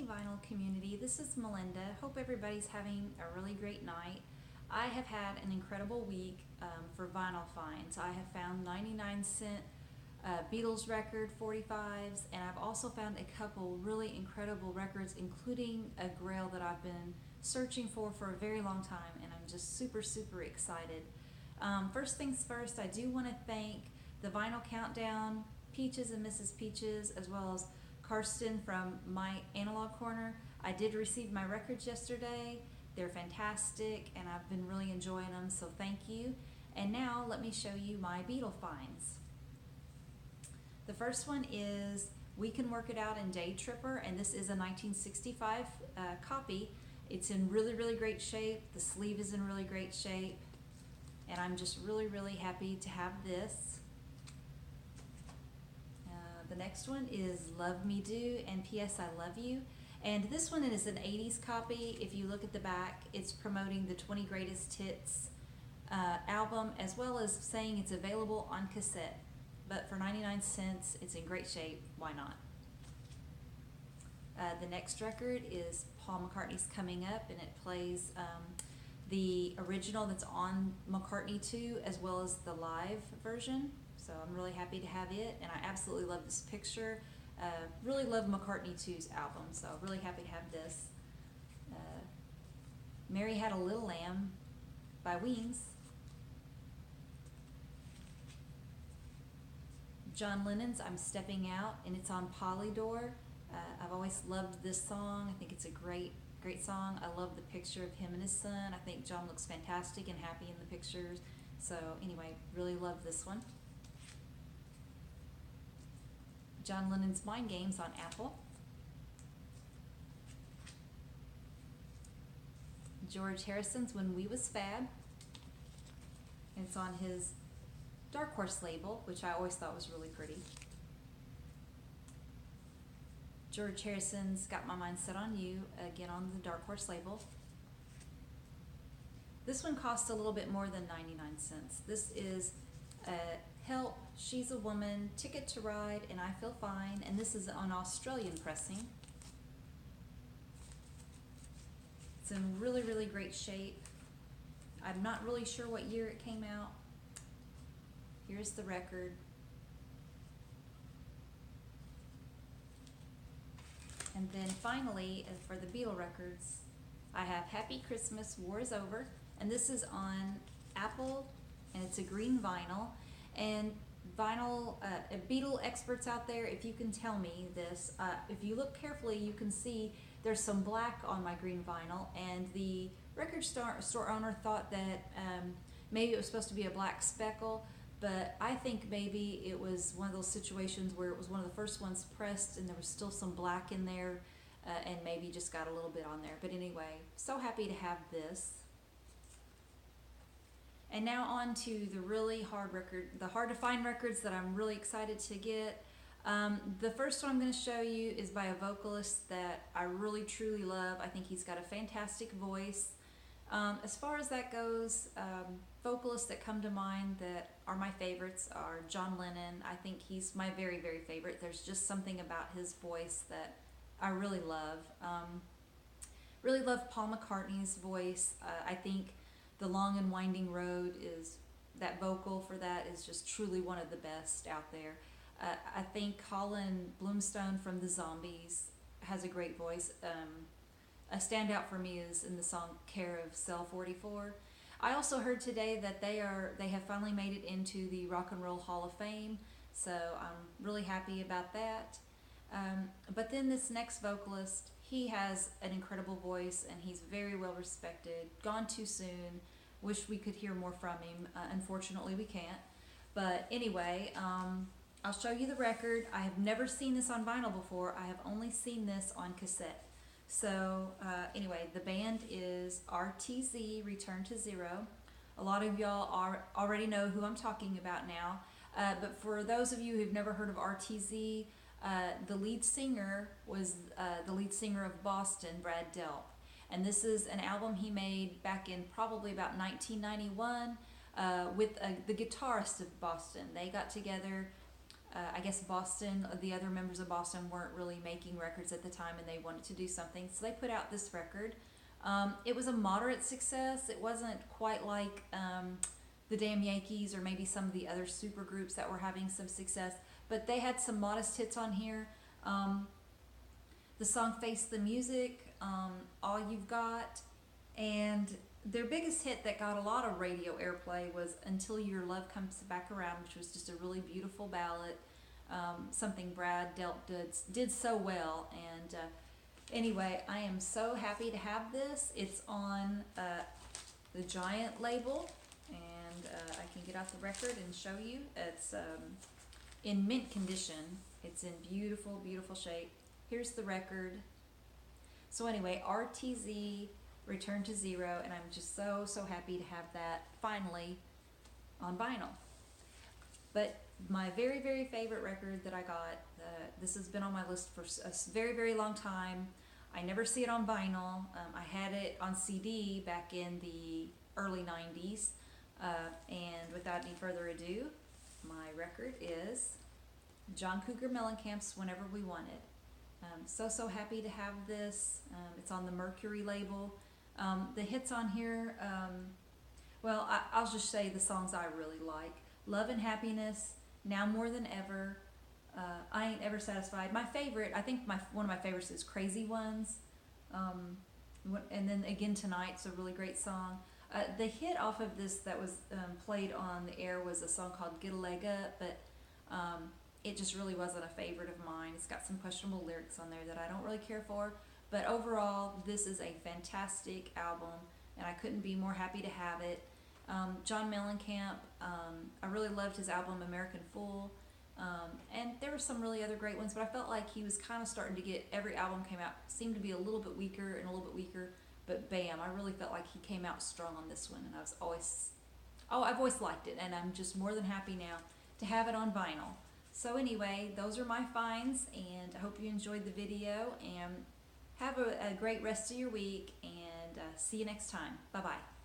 vinyl community. This is Melinda. Hope everybody's having a really great night. I have had an incredible week for vinyl finds. I have found 99-cent Beatles record 45s, and I've also found a couple really incredible records, including a Grail that I've been searching for a very long time, and I'm just super excited. First things first, I do want to thank the Vinyl Countdown, Peaches and Mrs. Peaches, as well as Karsten from My Analog Corner. I did receive my records yesterday. They're fantastic and I've been really enjoying them, so thank you. And now let me show you my Beatle finds. The first one is We Can Work It Out in Day Tripper, and this is a 1965 copy. It's in really great shape. The sleeve is in really great shape, and I'm just really happy to have this. The next one is Love Me Do and P.S. I Love You. And this one is an 80s copy. If you look at the back, it's promoting the 20 Greatest Hits album, as well as saying it's available on cassette. But for 99 cents, it's in great shape. Why not? The next record is Paul McCartney's Coming Up, and it plays the original that's on McCartney 2, as well as the live version. So I'm really happy to have it, and I absolutely love this picture. Really love McCartney 2's album, so really happy to have this. Mary Had a Little Lamb by Wings. John Lennon's I'm Stepping Out, and it's on Polydor. I've always loved this song. I think it's a great song. I love the picture of him and his son. I think John looks fantastic and happy in the pictures. So anyway, really love this one. John Lennon's Mind Games on Apple. George Harrison's When We Was Fab. And it's on his Dark Horse label, which I always thought was really pretty. George Harrison's Got My Mind Set on You, again on the Dark Horse label. This one costs a little bit more than 99 cents. This is Help, She's a Woman, Ticket to Ride, and I Feel Fine, and this is on Australian pressing. It's in really great shape. I'm not really sure what year it came out. Here's the record. And then finally, for the Beatle records, I have Happy Christmas, War Is Over, and this is on Apple, and it's a green vinyl. And vinyl, Beatle experts out there, if you can tell me this, if you look carefully, you can see there's some black on my green vinyl, and the record store owner thought that maybe it was supposed to be a black speckle, but I think maybe it was one of those situations where it was one of the first ones pressed and there was still some black in there, and maybe just got a little bit on there. But anyway, so happy to have this. And now on to the really hard record, the hard to find records that I'm really excited to get. The first one I'm going to show you is by a vocalist that I really truly love. I think he's got a fantastic voice. As far as that goes, vocalists that come to mind that are my favorites are John Lennon. I think he's my very favorite. There's just something about his voice that I really love. Really love Paul McCartney's voice. I think The Long and Winding Road is, that vocal for that is just truly one of the best out there. I think Colin Blumstone from the Zombies has a great voice. A standout for me is in the song Care of Cell 44. I also heard today that they have finally made it into the Rock and Roll Hall of Fame, so I'm really happy about that. But then this next vocalist, he has an incredible voice and he's very well respected. Gone too soon. Wish we could hear more from him. Unfortunately, we can't. But anyway, I'll show you the record. I have never seen this on vinyl before. I have only seen this on cassette. So anyway, the band is RTZ, Return to Zero. A lot of y'all already know who I'm talking about now. But for those of you who've never heard of RTZ, the lead singer was the lead singer of Boston, Brad Delp. And this is an album he made back in probably about 1991 with the guitarist of Boston. They got together I guess Boston, the other members of Boston weren't really making records at the time, and they wanted to do something, so they put out this record. It was a moderate success. It wasn't quite like the Damn Yankees or maybe some of the other super groups that were having some success, but they had some modest hits on here. The song Face the Music, All You've Got, and their biggest hit that got a lot of radio airplay was Until Your Love Comes Back Around, which was just a really beautiful ballad, something Brad Delp did so well. And anyway, I am so happy to have this. It's on the Giant label, and I can get out the record and show you. It's in mint condition. It's in beautiful, beautiful shape. Here's the record. So anyway, RTZ, Return to Zero, and I'm just so happy to have that finally on vinyl. But my very, very favorite record that I got, this has been on my list for a very, very long time. I never see it on vinyl. I had it on CD back in the early 90s. And without any further ado, my record is John Cougar Mellencamp's Whenever We Want It. So happy to have this. It's on the Mercury label. The hits on here, well, I'll just say the songs I really like. Love and Happiness, Now More Than Ever, I Ain't Ever Satisfied. My favorite, I think one of my favorites is Crazy Ones. And then Again Tonight's a really great song. The hit off of this that was played on the air was a song called Get a Leg Up, but it just really wasn't a favorite of mine. It's got some questionable lyrics on there that I don't really care for. But overall, this is a fantastic album, and I couldn't be more happy to have it. John Mellencamp, I really loved his album American Fool, and there were some really other great ones, but I felt like he was kind of starting to get, every album came out, seemed to be a little bit weaker and a little bit weaker, but bam, I really felt like he came out strong on this one, and I've always liked it, and I'm just more than happy now to have it on vinyl. So anyway, those are my finds, and I hope you enjoyed the video, and have a great rest of your week, and see you next time. Bye-bye.